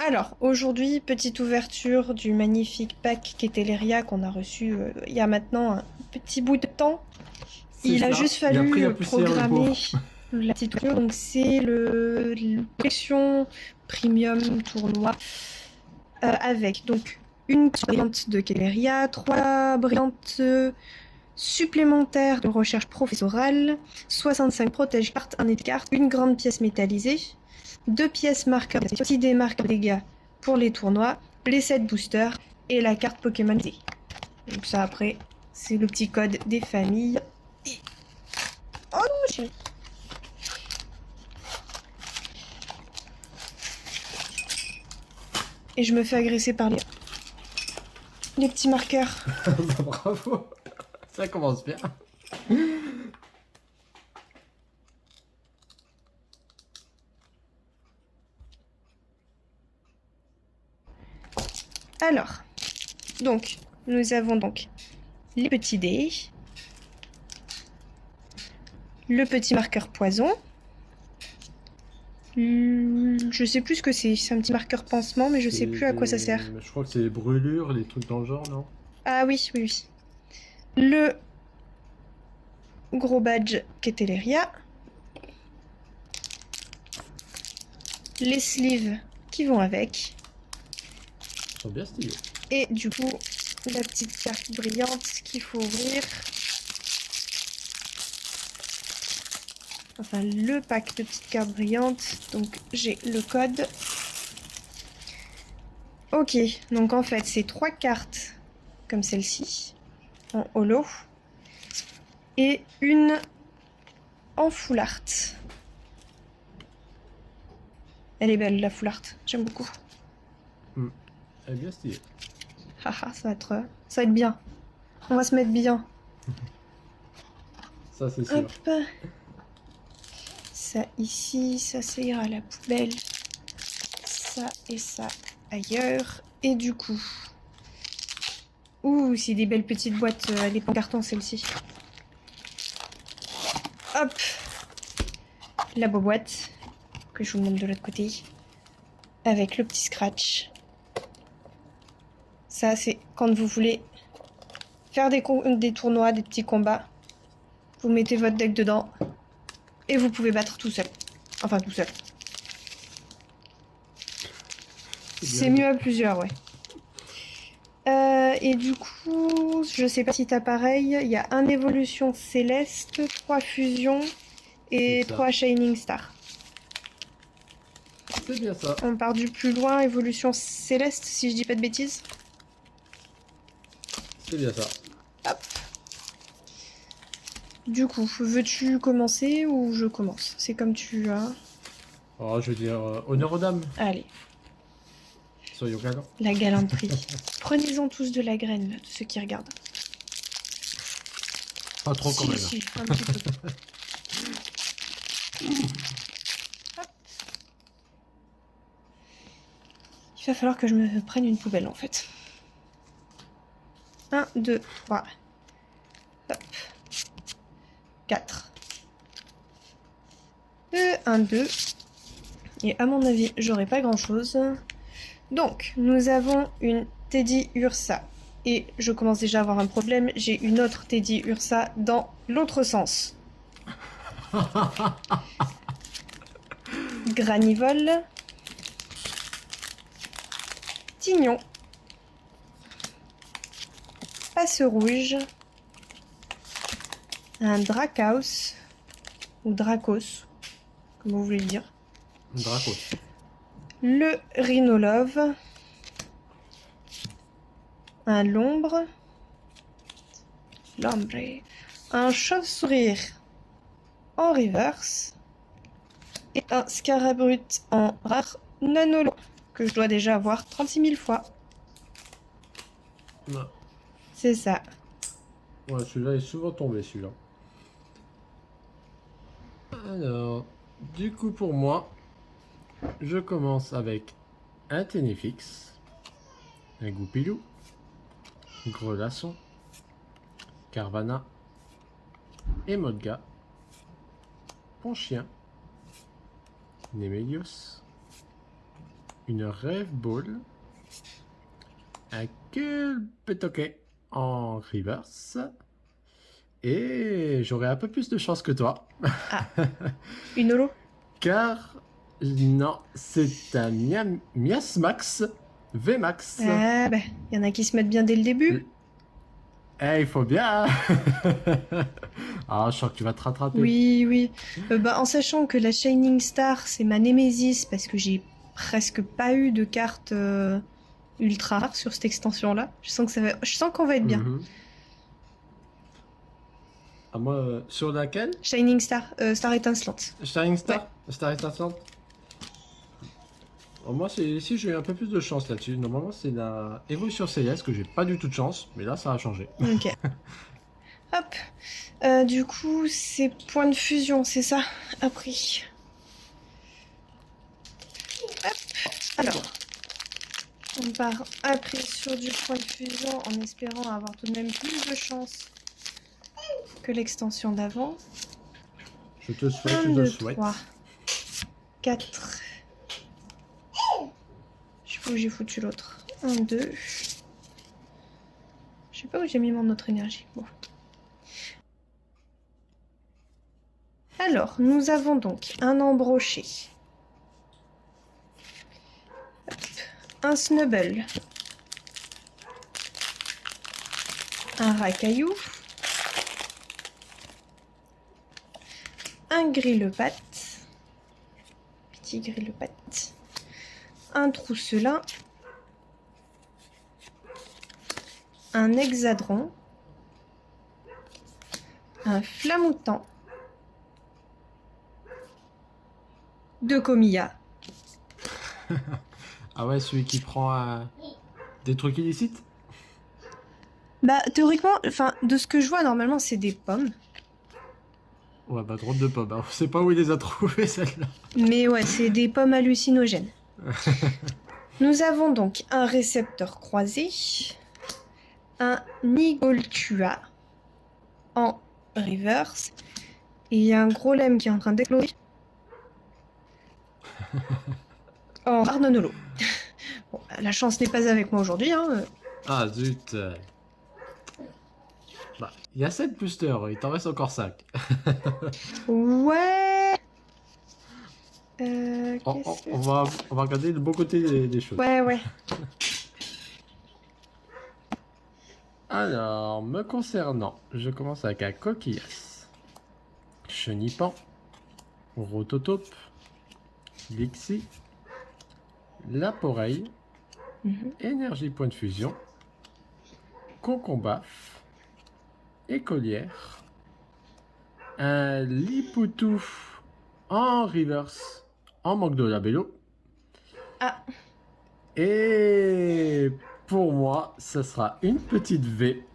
Alors, aujourd'hui, petite ouverture du magnifique pack Keteleria qu'on a reçu il y a maintenant un petit bout de temps. C'est Il a ça. juste Il a pris fallu la poussière, le programmer pauvre. la petite ouverture. Donc, c'est le collection premium tournoi avec donc une brillante de Keteleria, trois brillantes supplémentaires de recherche professorale, 65 protège-cartes, un carte, une grande pièce métallisée, deux pièces marqueurs, aussi des marqueurs dégâts pour les tournois, les 7 boosters et la carte Pokémon Z. Donc ça après, c'est le petit code des familles. Oh non, monsieur. Et je me fais agresser par les petits marqueurs. Bah, bravo. Ça commence bien. Alors, donc, nous avons donc les petits dés, le petit marqueur poison. Je sais plus ce que c'est. C'est un petit marqueur pansement, mais je sais plus à quoi ça sert. Je crois que c'est les brûlures, les trucs dans le genre, non? Ah oui, oui, oui. Le gros badge Keteleria. Les sleeves qui vont avec. Ils sont bien stylés. Et du coup, la petite carte brillante qu'il faut ouvrir. Enfin, le pack de petites cartes brillantes. Donc, j'ai le code. Ok, donc en fait, c'est 3 cartes comme celle-ci, en holo. Et une en full art. Elle est belle, la full art. J'aime beaucoup. Elle est bien stylée. Haha, ça va être bien. On va se mettre bien. Ça, c'est sûr. Hop. Ça ici, ça ira à la poubelle. Ça et ça ailleurs. Et du coup... Ouh, c'est des belles petites boîtes. Elle est en carton, celle-ci. Hop. La boîte que je vous montre de l'autre côté. Avec le petit scratch. Ça, c'est quand vous voulez faire des tournois, des petits combats. Vous mettez votre deck dedans. Et vous pouvez battre tout seul. Enfin, tout seul. C'est mieux à plusieurs, ouais. Et du coup, je sais pas si t'as pareil, il y a un évolution céleste, 3 fusions et 3 shining stars. C'est bien ça. On part du plus loin, évolution céleste, si je dis pas de bêtises. C'est bien ça. Hop. Du coup, veux-tu commencer ou je commence? C'est comme tu as. Oh, je veux dire, honneur aux dames. Allez, Soyons galants. la galanterie. Prenez-en tous de la graine, là, de ceux qui regardent. Pas trop quand même. Si, un petit peu. Hop. Il va falloir que je me prenne une poubelle en fait. 1, 2, 3. Hop. 4. 1, 2. Et à mon avis, j'aurai pas grand chose. Donc, nous avons une Teddy Ursa. Et je commence déjà à avoir un problème. J'ai une autre Teddy Ursa dans l'autre sens. Granivole. Tignon. Passe rouge. Un Dracaus. Ou Dracos. Comme vous voulez le dire. Dracos. Le Rhinolove. Un Lombre. L'ombre. Un chauve-sourire en reverse. Et un Scarabrut en rare nanolo. Que je dois déjà avoir 36 000 fois. Ouais, C'est ça. celui-là est souvent tombé, celui-là. Alors, du coup, pour moi, je commence avec un Ténéfix, un Goupilou, Grelasson, Carvana, Emodga, Ponchien, Némélios, une Rêve Ball, un Kulpetoke en reverse, et j'aurai un peu plus de chance que toi. Ah, une holo? Car, non, c'est un Miasmax VMAX. Ah, bah, il y en a qui se mettent bien dès le début. Eh, il faut bien. Ah, je sens que tu vas te rattraper. Oui, oui. Bah, en sachant que la Shining Star, c'est ma némésis parce que j'ai presque pas eu de carte ultra rare sur cette extension-là. Je sens qu'on va être bien. Mhm. Ah, moi, sur laquelle? Shining Star, Star étincelante. Shining Star? Ouais. Star étincelante? Oh, moi, ici, j'ai eu un peu plus de chance là-dessus. Normalement, c'est la Évolution Céleste que j'ai pas du tout de chance, mais là, ça a changé. Ok. Hop. Du coup, c'est point de fusion, c'est ça? Après. Hop. Alors. On part après sur du point de fusion en espérant avoir tout de même plus de chance que l'extension d'avant. Je te souhaite, 1, je te 2, souhaite. 3, 4. Je sais pas où j'ai foutu l'autre. 1, 2. Je sais pas où j'ai mis mon autre énergie. Bon. Alors, nous avons donc un embroché. Hop. Un snubble. Un racaillou. Un grille-patte. Petit grille-patte. Un trousselin. Un hexadron. Un flamoutant. 2 Comilla. Ah ouais, celui qui prend des trucs illicites? Bah, théoriquement, enfin, de ce que je vois, normalement, c'est des pommes. Ouais, bah, drôle de pommes. On sait pas où il les a trouvées, celles-là. Mais ouais, c'est des pommes hallucinogènes. Nous avons donc un récepteur croisé, un Nigoltua en reverse, et il y a un gros lemme qui est en train d'exploser en Arnonolo. Bon, la chance n'est pas avec moi aujourd'hui, hein. Ah, zut. Bah, il y a 7 boosters, il t'en reste encore 5. Ouais. On va regarder le bon côté des choses. Ouais, ouais. Alors, me concernant, je commence avec un coquillas, chenipan, rototope, lixie, laporeille, énergie point de fusion, concombaf, écolière, un lipoutou en reverse, en manque de labello. Ah. Et pour moi, ça sera une petite V.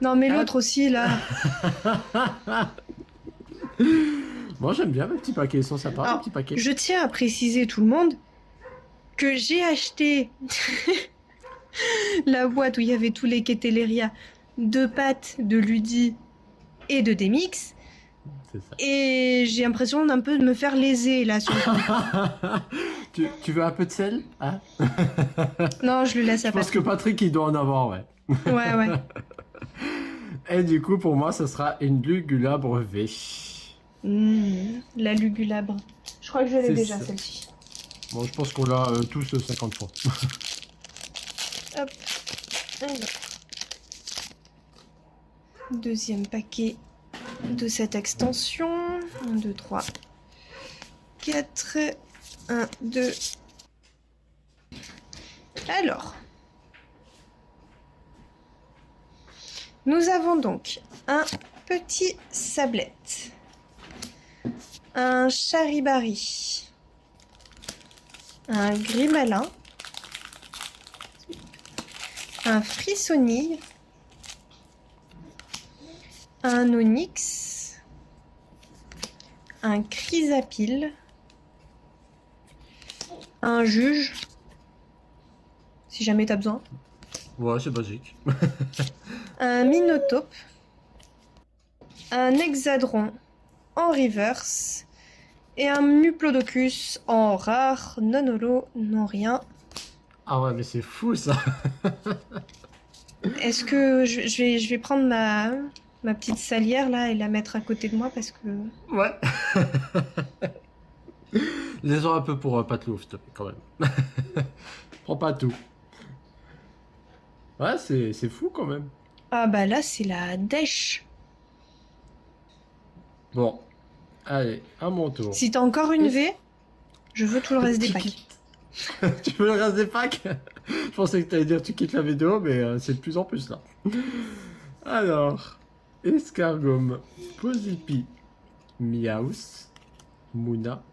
Non, mais l'autre aussi, là. Moi, j'aime bien mes petits paquets, ils sont sympas, Alors, les petits paquets. je tiens à préciser tout le monde que j'ai acheté la boîte où il y avait tous les Keteleria, 2 pattes de Ludi et de Demix. C'est ça. Et j'ai l'impression d'un peu de me faire léser là sur le coup. tu veux un peu de sel, hein? Non, je le laisse à Je pense Patrick. que Patrick, il doit en avoir, ouais. Ouais, ouais. Et du coup, pour moi, ça sera une lugulabre V. La lugulabre. Je crois que je l'ai C'est déjà ça. celle-ci. Bon, je pense qu'on l'a tous 50 fois. Hop. Alors. Deuxième paquet de cette extension. 1, 2, 3, 4. 1, 2. Alors. Nous avons donc un petit sablette. Un charibari. Un grimalin. Un frissonille. Un onyx. Un chrysapile. Un juge. Si jamais t'as besoin. Ouais, c'est basique. Un minotope. Un hexadron en reverse. Et un Muplodocus en rare, non holo, non rien. Ah ouais, mais c'est fou ça. Est-ce que je vais prendre ma petite salière là et la mettre à côté de moi parce que... Ouais. Les un peu pour pas te l'ouvre, s'il te plaît, quand même. Prends pas tout. Ouais, c'est fou quand même. Ah bah là, c'est la dèche. Bon, allez, à mon tour. Si t'as encore une Est-ce- V, je veux tout le reste des Tu packs. quittes. Tu veux le reste des packs? Je pensais que t'allais dire tu quittes la vidéo, mais c'est de plus en plus là. Alors, Escargome, Posipi, Miaus, Mouna,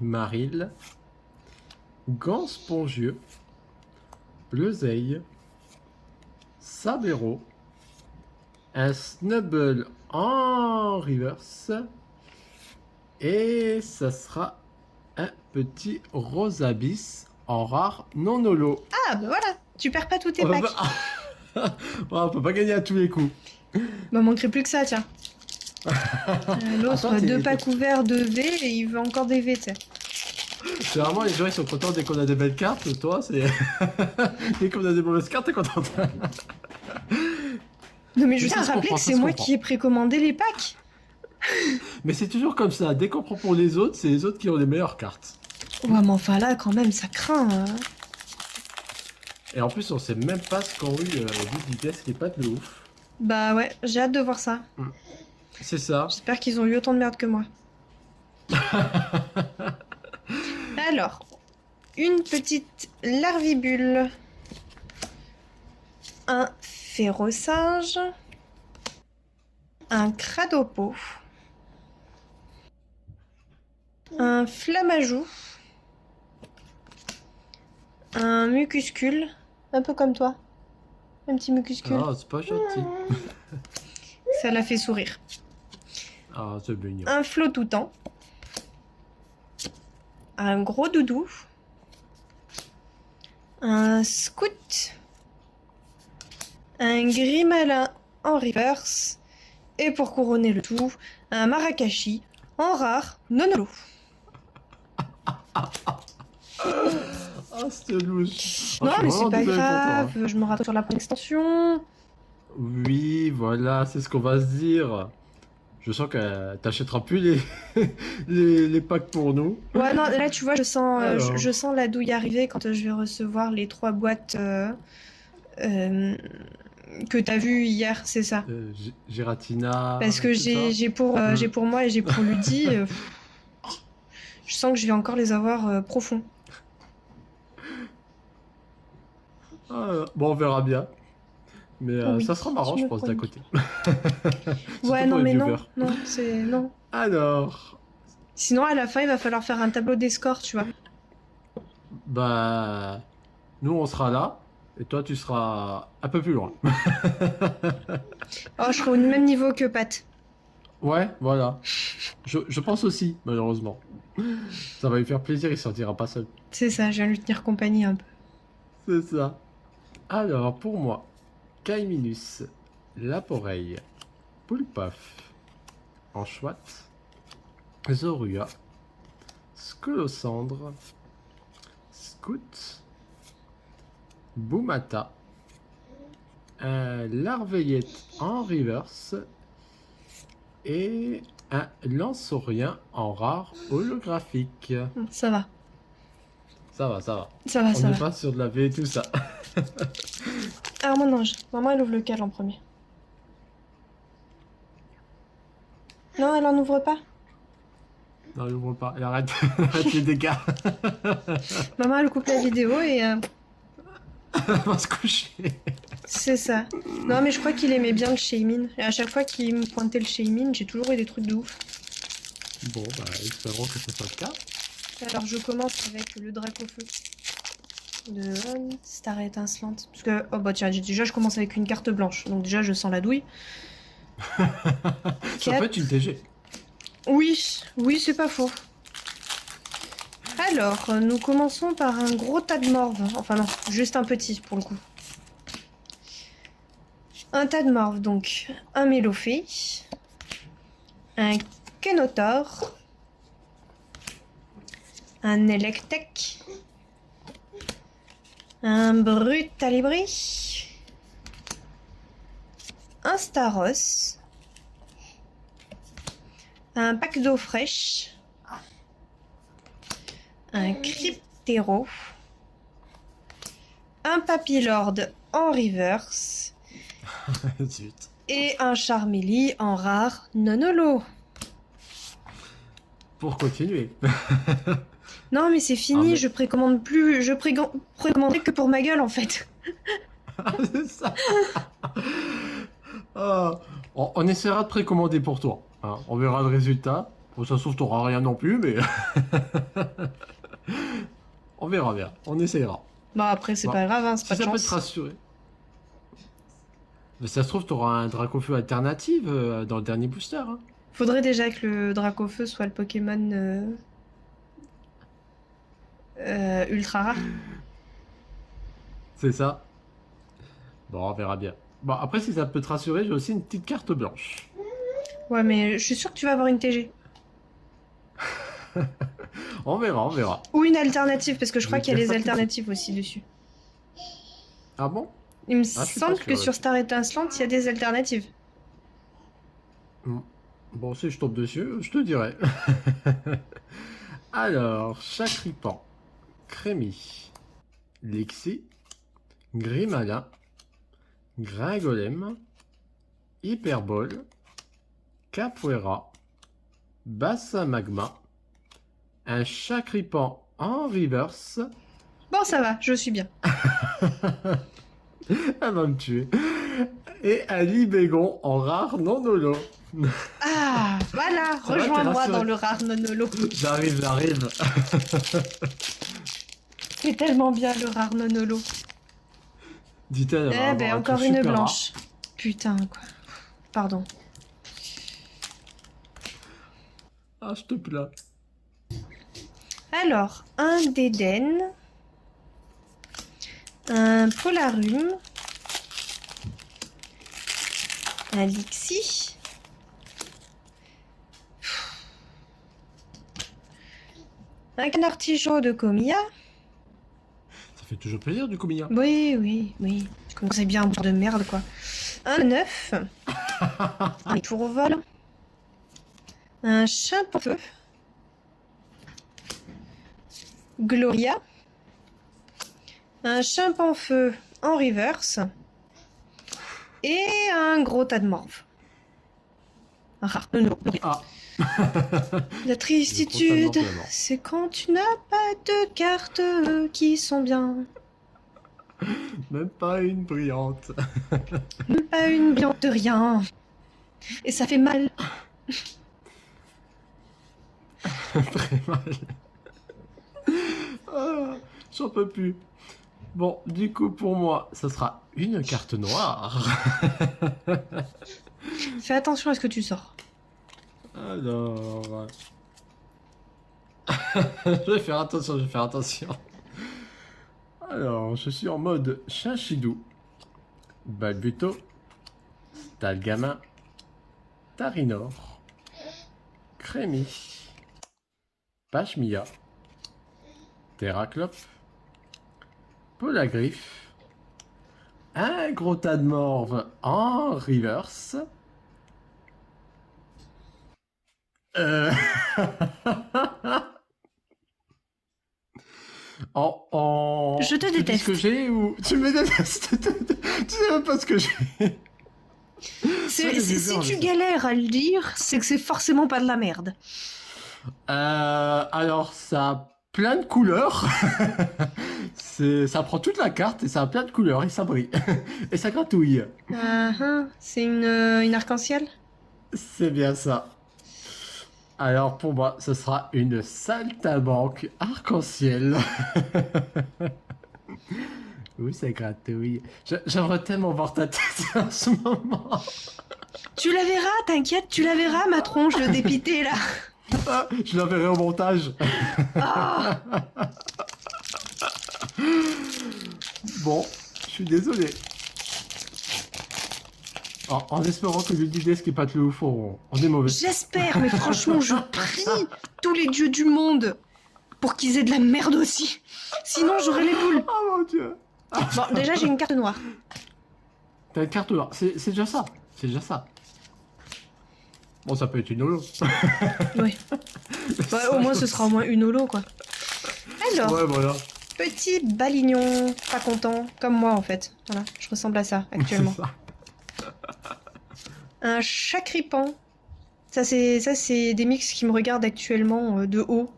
Maril, Gant spongieux, Bleuzeille, Sabero, un Snubble en reverse, et ça sera un petit Rosabis en rare non holo. Ah bah voilà, tu perds pas tous tes On peut packs. pas... Ouais, on peut pas gagner à tous les coups. Bah manquerait plus que ça, tiens. L'autre, Attends, deux packs ouverts de V et il veut encore des V, tu sais. c'est vraiment les gens ils sont contents dès qu'on a des belles cartes. Toi, c'est dès qu'on a des mauvaises cartes, t'es contente. Non mais je Mais tiens ça à se rappeler comprend, que ça c'est se moi comprend. qui ai précommandé les packs. Mais c'est toujours comme ça. Dès qu'on prend pour les autres, c'est les autres qui ont les meilleures cartes. Ouais mais enfin là, quand même, ça craint. Hein. Et en plus, on sait même pas ce qu'ont eu Big Vitesse qui est pas de ouf. Bah ouais, j'ai hâte de voir ça. C'est ça. J'espère qu'ils ont eu autant de merde que moi. Alors, une petite larvibule. Un férocinge. Un cradopo. Un flamajou. Un mucuscule. Un peu comme toi. Un petit mucuscule. Ah, c'est pas gentil. Ça l'a fait sourire. Ah, c'est mignon. Un flotoutan. Un gros doudou. Un scout. Un grimalin en reverse. Et pour couronner le tout, un marakashi en rare non holo. Ah, c'était louche. Non, Ah, je mais suis c'est vraiment pas désolé pour toi, hein. grave, je me rate sur la première extension. Oui, voilà, c'est ce qu'on va se dire. Je sens que t'achèteras plus les packs pour nous. Ouais, non, là tu vois, Alors. je sens la douille arriver quand je vais recevoir les 3 boîtes euh, que t'as vues hier, c'est ça. Giratina. Parce que tout ça. j'ai pour moi et j'ai pour Ludi. Je sens que je vais encore les avoir profonds. Bon, on verra bien. Mais Oui, ça sera marrant, je je me pense, d'un promis. côté. Ouais, Surtout non, pour les mais non, viewers. non, c'est non. Alors, Sinon, à la fin, il va falloir faire un tableau des scores, tu vois. bah, nous on sera là, et toi tu seras un peu plus loin. Oh, je serai au même niveau que Pat. Ouais, voilà. Je pense aussi, malheureusement. Ça va lui faire plaisir, il sortira pas seul. C'est ça, je viens lui tenir compagnie un peu. C'est ça. Alors, pour moi, Kaiminus, Laporeille, Poulpaf, Anchouette, Zorua, Scolosandre, Scout, Boumata, un Larveillette en reverse et un Lanceaurien en rare holographique. Ça va, Ça va, ça va. ça va, On ça n'est va. pas sur de la V et tout ça. Alors, mon ange, maman, elle ouvre lequel en premier? Non, elle en ouvre pas? Non, il ouvre pas. Elle arrête, arrête les dégâts. Maman, elle coupe la vidéo et Elle va se coucher. c'est ça. Non, mais je crois qu'il aimait bien le Shaymin. Et à chaque fois qu'il me pointait le Shaymin, j'ai toujours eu des trucs de ouf. Bon, bah, espérons que ce soit le cas. Alors, je commence avec le Dracofeu de Star étincelante. Parce que, oh bah tiens, déjà, je commence avec une carte blanche. Donc, déjà, je sens la douille. Ça peut être une TG. Oui, oui, c'est pas faux. Alors, nous commençons par un gros tas de morves. Enfin non, juste un petit pour le coup. Un tas de morves, donc un Mélophée, un Kenotor, un Electek, un Brutalibri, un Staros, un pack d'eau fraîche, un Cryptero, un Papillord en reverse Zut. et un Charmeleon en rare non holo. Pour continuer. Non mais c'est fini, mais- je précommande plus, je précommanderai que pour ma gueule en fait. C'est ça. Ah, on essaiera de précommander pour toi. Hein. On verra le résultat. Bon, ça se trouve, t'auras rien non plus, mais on verra bien. On essaiera. Bon après c'est Bon. pas grave, hein, c'est Si pas de ça peut te chance. rassurer. Mais ça se trouve, t'auras un Dracofeu alternative dans le dernier booster. Hein. Faudrait déjà que le Dracofeu soit le Pokémon ultra rare. C'est ça. Bon, on verra bien. Bon, après, si ça peut te rassurer, j'ai aussi une petite carte blanche. Ouais mais je suis sûre que tu vas avoir une TG. On verra, on verra. Ou une alternative, parce que je Je crois vais qu'il y a dire des ça tout de alternatives aussi dessus. Ah bon? Il me Ah, je suis semble pas que sûr, sur là-dessus. Star Étincelante, il y a des alternatives. Bon, si je tombe dessus, je te dirai. Alors, Chacripan, Crémy, Lixie, Grimala, Gringolem, Hyperbole, Capoeira, Bassin Magma, un Chacripan en reverse. Bon, ça va, je suis bien. Elle va me tuer. Et un Libégon en rare non holo. Ah, voilà, Ça va, t'es rejoins-moi rassuré. dans le rare non-holo. J'arrive, j'arrive. C'est tellement bien le rare non-holo. Dit-elle, elle va Eh avoir ben, un encore truc une super rare. blanche. Putain, quoi. Pardon. Ah, je te plains. Alors, un Dédenne, un Polarum, un Lixie, un Canartichaud de Comia. Ça fait toujours plaisir du coup, Mia. Oui, oui, oui. Je commençais bien un bout de merde, quoi. Un 9, un tourvol, un Chimpanfeu, Gloria, un Chimpanfeu en reverse et un gros tas de morve. Un rare. Non. Ah. La tristitude, J'ai totalement fait, c'est quand tu n'as pas de cartes qui sont bien. Même pas une brillante. Même pas une brillante de rien. Et ça fait mal. Très mal. Ah, j'en peux plus. Bon, du coup, pour moi, ça sera une carte noire. Fais attention à ce que tu sors. Alors... je vais faire attention, je vais faire attention. Alors, je suis en mode Chinchidou, Balbuto, Stalgamin, Tarinor, Crémy, Pachmia, Terraclope, Polagriffe, un gros tas de morve en reverse. Euh... Je te Tu dis déteste. ce que j'ai ou tu me détestes? Tu sais même pas ce que j'ai. Ça, les Si viewers, tu ça. galères à le dire, c'est que c'est forcément pas de la merde. Alors ça a plein de couleurs. Ça prend toute la carte et ça a plein de couleurs et ça brille et ça gratouille. C'est une arc-en-ciel. C'est bien ça. Alors pour moi, ce sera une saltabanque arc-en-ciel. Oui, ça gratouille. J'aimerais tellement voir ta tête en ce moment. Tu la verras, t'inquiète, tu la verras, ma tronche de dépité là. Ah, je la verrai au montage. Ah, Bon, je suis désolé. En espérant que l'Udidesk et pas le ouf, on est mauvais. j'espère, mais franchement, je prie tous les dieux du monde pour qu'ils aient de la merde aussi. Sinon, j'aurais les boules. Oh mon dieu. Bon, déjà, j'ai une carte noire. T'as une carte noire. C'est déjà ça. C'est déjà ça. Bon, ça peut être une holo. Oui. Ouais, au moins, ce sera au moins une holo, quoi. Alors, Ouais, voilà. petit balignon, pas content, comme moi, en fait. Voilà, je ressemble à ça, actuellement. C'est ça. Un chacripan. Ça, c'est des mix qui me regardent actuellement de haut.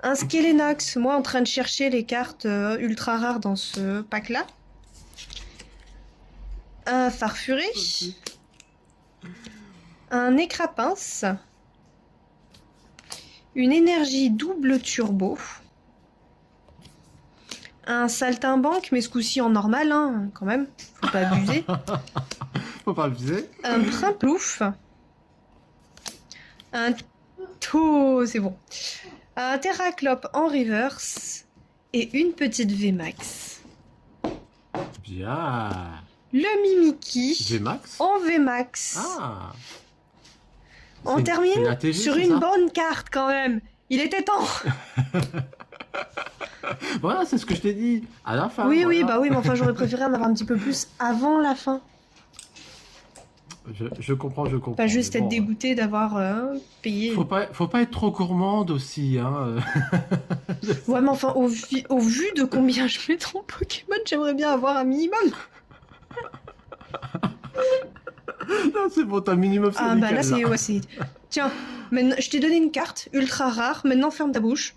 Un Skelenox, moi en train de chercher les cartes ultra rares dans ce pack-là. Un Farfuré. Un Écrapince. Une énergie double turbo. Un Saltimbanque, mais ce coup-ci en normal, hein, quand même. Faut pas abuser. Faut pas abuser. Un Primplouf. Un c'est bon. Un Terraclope en reverse. Et une petite VMAX. Bien. Le Mimiki Vmax. en VMAX. Ah. On C'est termine la TG, sur c'est une ça bonne carte quand même. Il était temps. Voilà, c'est ce que je t'ai dit. À la fin. Oui, voilà. oui, bah oui, mais enfin j'aurais préféré en avoir un petit peu plus avant la fin. Je comprends, je comprends. Pas juste mais être bon, dégoûté d'avoir payé. Faut pas être trop gourmande aussi, hein. Ouais, mais enfin, au vu de combien je mets en Pokémon, j'aimerais bien avoir un minimum. Non, c'est bon, t'as un minimum Ah bah là, c'est... Ouais, c'est... Tiens, maintenant, je t'ai donné une carte ultra rare, maintenant ferme ta bouche.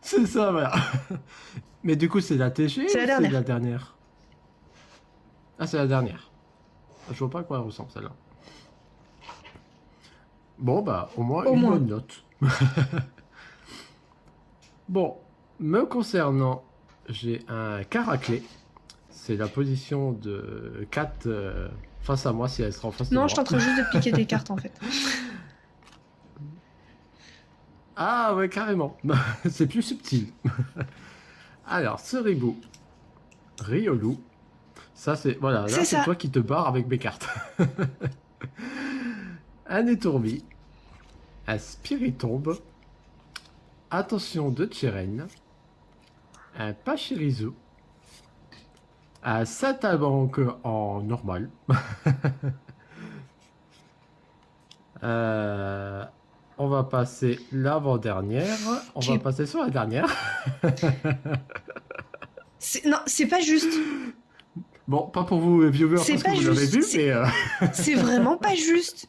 C'est ça, voilà. Mais du coup, c'est la TG C'est la ou dernière. c'est la dernière? Ah, c'est la dernière. Je vois pas à quoi elle ressemble, celle-là. Bon, bah, au moins Au une moins. bonne note. Bon, me concernant, j'ai un Caraclé. C'est la position de 4 face à moi si elle sera en face de Non, moi. je suis en train juste de piquer des cartes en fait. Ah ouais, carrément. C'est plus subtil. Alors, Ceribou, Riolu. Ça, c'est... Voilà, là, C'est c'est ça. toi qui te barres avec mes cartes. Un Étourbi. Un Spiritombe. Attention de Tcheren. Un Pachirisu. Un Saltimbanque en normal. On va passer l'avant-dernière. On va passer sur la dernière. Non, c'est pas juste. Bon, pas pour vous, viewers, C'est parce pas que vous l'avez juste, vu, mais C'est vraiment pas juste.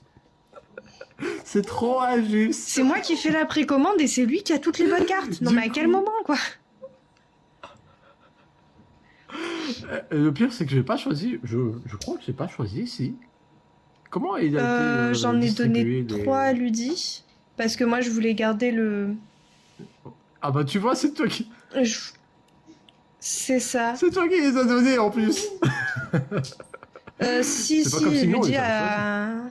c'est trop injuste. C'est moi qui fais la précommande et c'est lui qui a toutes les bonnes cartes. Non Du mais à quel moment quoi? Le pire, c'est que j'ai pas choisi. Je crois que j'ai pas choisi ici. Comment il a été J'en ai donné distribué, 3 à Ludi. Parce que moi je voulais garder le... Ah bah tu vois, c'est toi qui... C'est ça. C'est toi qui les as donnés en plus. Si, C'est pas comme si nous, on Ludi les avait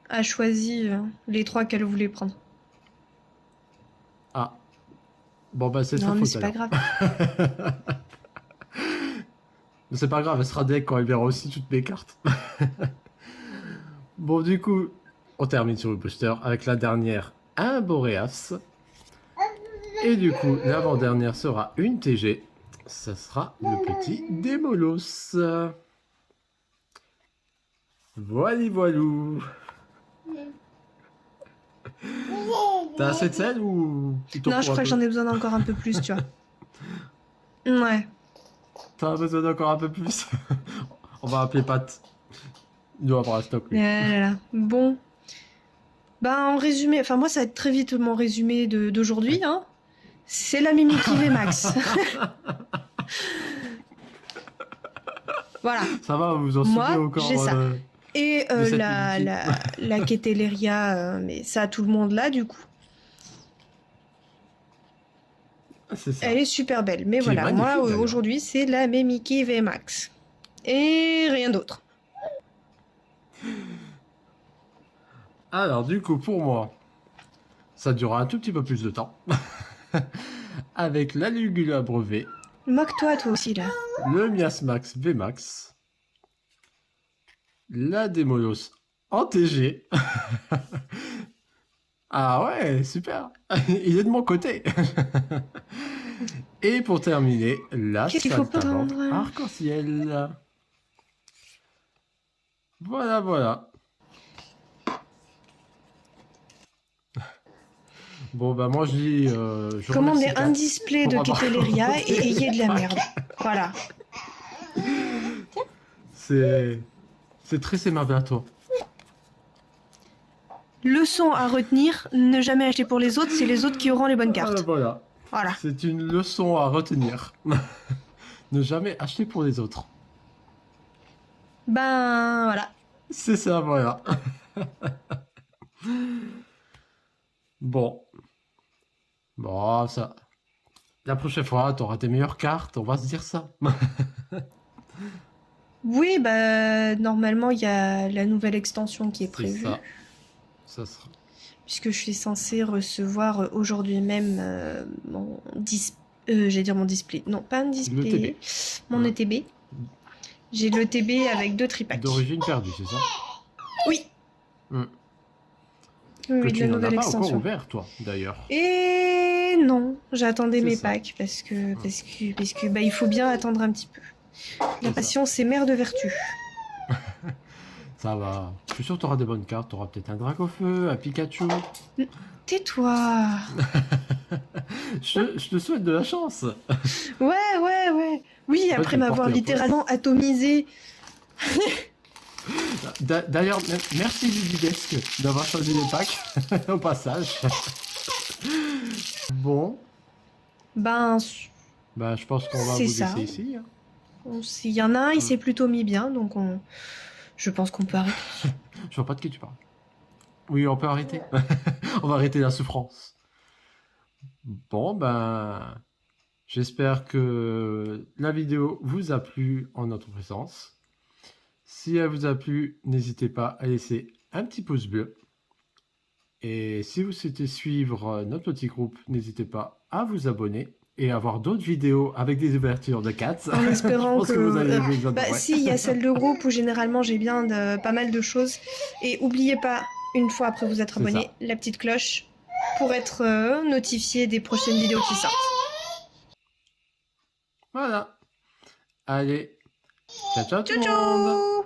a choisi les 3 qu'elle voulait prendre. Ah. Bon bah c'est sa Non mais faute c'est pas alors. grave. Mais c'est pas grave, elle sera deck quand elle verra aussi toutes mes cartes. Bon du coup, on termine sur le booster avec la dernière, un Boreas. Et du coup, l'avant-dernière sera une TG. Ça sera le petit Démolos. Voilà, voilou. T'as assez de sel ou il t'en Non, je faut un crois que peu j'en ai besoin d'encore un peu plus, tu vois. Ouais. T'as besoin d'encore un peu plus. On va appeler Pat. Il doit avoir un stock, lui. Ah là là. Bon. Bah en résumé, enfin moi ça va être très vite mon résumé d'aujourd'hui, hein. C'est la Mimikyu VMAX. Voilà. Ça va, vous en Moi, souvenez encore j'ai ça. Et de cette la Keteleria, mais ça a tout le monde là du coup. C'est ça. Elle est super belle. Mais Qui est voilà, moi magnifique, d'ailleurs. aujourd'hui c'est la Mimikyu VMAX. Et rien d'autre. Alors, du coup, pour moi, ça durera un tout petit peu plus de temps. Avec la Lugula brevet, Moque-toi toi aussi là. le Miasmax VMAX, la Démolos en TG, Ah ouais, super. Il est de mon côté. Et pour terminer, la Qu'est-ce qu'il faut saltimbanque prendre? arc-en-ciel. Voilà, voilà. Bon, bah moi je dis, je remercie Commandez un Kat display pour de avoir Keteleria commandé et ayez les de la packs. merde. Voilà. C'est très aimable à toi. Leçon à retenir, ne jamais acheter pour les autres, c'est les autres qui auront les bonnes cartes. Voilà. Voilà. C'est une leçon à retenir. Ne jamais acheter pour les autres. Ben voilà. C'est ça, voilà. Bon. Bon, ça. La prochaine fois, t'auras des meilleures cartes, on va se dire ça. Oui, bah normalement il y a la nouvelle extension qui est C'est prévue. ça. Ça sera. Puisque je suis censée recevoir aujourd'hui même j'allais dire mon display. Non, pas un display. L'ETB. Mon Mmh. ETB. J'ai l'ETB avec 2 tripacks. D'origine perdue, c'est ça? Oui. Mmh. Oui, Que oui, de tu la n'en as nouvelle pas encore extension. ouvert, toi, d'ailleurs. Et non, j'attendais C'est mes ça. packs parce que bah il faut bien attendre un petit peu. La C'est ça. patience c'est mère de vertu. Ça va. Je suis sûr que t'auras des bonnes cartes. T'auras peut-être un Dracofeu, un Pikachu. Tais-toi. Je te souhaite de la chance. Ouais. Oui, En fait, après je vais m'avoir porter un littéralement atomisé. D'ailleurs, merci Ludidesque d'avoir choisi les packs au passage. Bon, Ben, bah, je pense qu'on va c'est vous ça. laisser ici. Hein. S'il y en a un, il s'est plutôt mis bien, donc je pense qu'on peut arrêter. Je vois pas de qui tu parles. Oui, on peut arrêter. On va arrêter la souffrance. Bon, ben, j'espère que la vidéo vous a plu en notre présence. Si elle vous a plu, n'hésitez pas à laisser un petit pouce bleu. Et si vous souhaitez suivre notre petit groupe, n'hésitez pas à vous abonner et à voir d'autres vidéos avec des ouvertures de 4. En espérant Je pense que vous allez vous bah, adorer. si, il y a celle de groupe où généralement j'ai bien pas mal de choses. Et oubliez pas, une fois après vous être C'est abonné, ça. la petite cloche pour être notifié des prochaines vidéos qui sortent. Voilà. Allez. Ciao, ciao tout Ciao le monde. ciao!